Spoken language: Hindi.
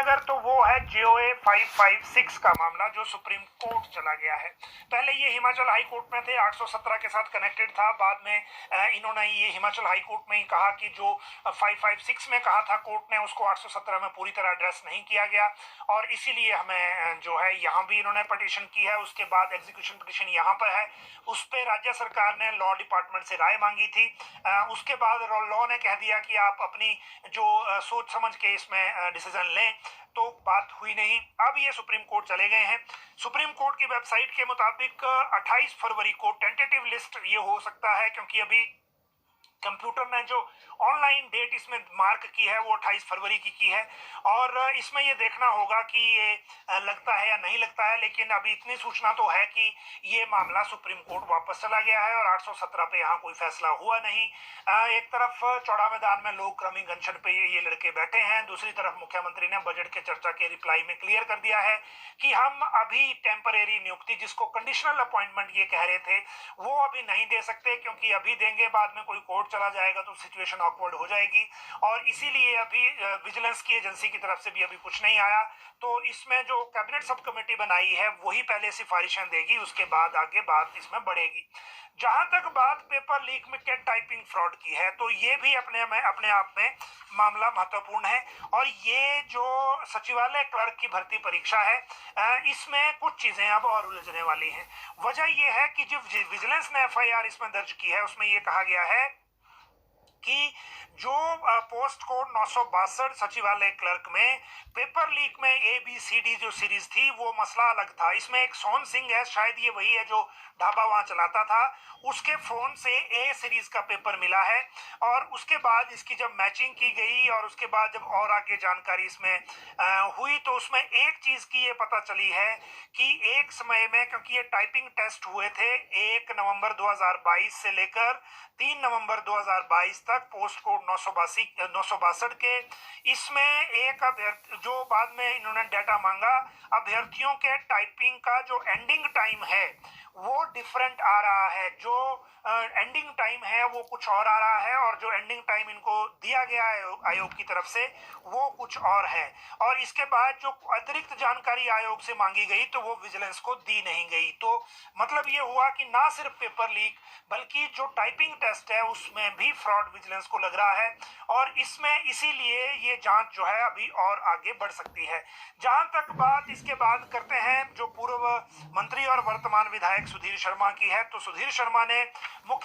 अगर तो वो है JOA 556 का मामला जो सुप्रीम कोर्ट चला गया है। पहले ये हिमाचल हाई कोर्ट में थे, 817 के साथ कनेक्टेड था। बाद में इन्होंने ये हिमाचल हाई कोर्ट में ही कहा कि जो 556 में कहा था कोर्ट ने, उसको 817 में पूरी तरह एड्रेस नहीं किया गया, और इसीलिए हमें जो है यहाँ भी इन्होंने पिटीशन की है। उसके बाद एग्जीक्यूशन पिटीशन यहाँ पर है, उस पर राज्य सरकार ने लॉ डिपार्टमेंट से राय मांगी थी। उसके बाद लॉ ने कह दिया कि आप अपनी जो सोच समझ के इसमें डिसीजन लें, तो बात हुई नहीं। अब ये सुप्रीम कोर्ट चले गए हैं। सुप्रीम कोर्ट की वेबसाइट के मुताबिक 28 फरवरी को टेंटेटिव लिस्ट ये हो सकता है, क्योंकि अभी कंप्यूटर ने जो ऑनलाइन डेट इसमें मार्क की है वो 28 फरवरी की है, और इसमें ये देखना होगा कि ये लगता है या नहीं लगता है। लेकिन अभी इतनी सूचना तो है कि ये मामला सुप्रीम कोर्ट वापस चला गया है और 817 पे यहाँ कोई फैसला हुआ नहीं। एक तरफ चौड़ा मैदान में लोग क्रमिक अनशन पे ये लड़के बैठे हैं, दूसरी तरफ मुख्यमंत्री ने बजट के चर्चा के रिप्लाई में क्लियर कर दिया है कि हम अभी टेम्परेरी नियुक्ति, जिसको कंडीशनल अपॉइंटमेंट ये कह रहे थे, वो अभी नहीं दे सकते, क्योंकि अभी देंगे बाद में कोई कोर्ट चला जाएगा तो सिचुएशन ऑकवर्ड हो जाएगी। और इसीलिए अभी विजिलेंस की एजेंसी की तरफ से भी अभी कुछ नहीं आया। तो इसमें जो कैबिनेट सब कमेटी बनाई है वही पहले सिफारिशें देगी, उसके बाद आगे बात इसमें बढ़ेगी। जहां तक बात पेपर लीक में के टाइपिंग फ्रॉड की है, तो ये भी अपने आप में मामला महत्वपूर्ण है। और ये जो सचिवालय क्लर्क की भर्ती परीक्षा है, इसमें कुछ चीजें अब और उलझने वाली हैं। वजह यह है कि जो विजिलेंस ने FIR इसमें दर्ज की है, उसमें यह कहा गया है कि जो पोस्ट कोड 962 सचिवालय क्लर्क में पेपर लीक में ABCD जो सीरीज थी, वो मसला अलग था। इसमें एक सोहन सिंह है, शायद ये वही है जो ढाबा वहां चलाता था, उसके फोन से A सीरीज का पेपर मिला है। और उसके बाद इसकी जब मैचिंग की गई और उसके बाद जब और आगे जानकारी इसमें हुई, तो उसमें एक चीज की ये पता चली है कि एक समय में, क्योंकि ये टाइपिंग टेस्ट हुए थे 1 नवंबर 2022 से लेकर 3 नवंबर 2022 तक, पोस्ट कोड 962 के, इसमें एक अभ्यर्थी, जो बाद में इन्होंने डाटा मांगा, अभ्यर्थियों के टाइपिंग का जो एंडिंग टाइम है वो डिफरेंट आ रहा है। जो एंडिंग टाइम है वो कुछ और आ रहा है, और जो एंडिंग टाइम इनको दिया गया है आयोग की तरफ से वो कुछ और है। और इसके बाद जो अतिरिक्त जानकारी आयोग से मांगी गई तो वो विजिलेंस को दी नहीं गई। तो मतलब ये हुआ कि ना सिर्फ पेपर लीक, बल्कि जो टाइपिंग टेस्ट है उसमें भी फ्रॉड विजिलेंस को लग रहा है। और इसमें इसीलिए ये जांच जो है अभी और आगे बढ़ सकती है। जहां तक बात इसके बाद करते हैं जो पूर्व मंत्री और वर्तमान विधायक सुधीर शर्मा की है, तो सुधीर शर्मा ने मुख्य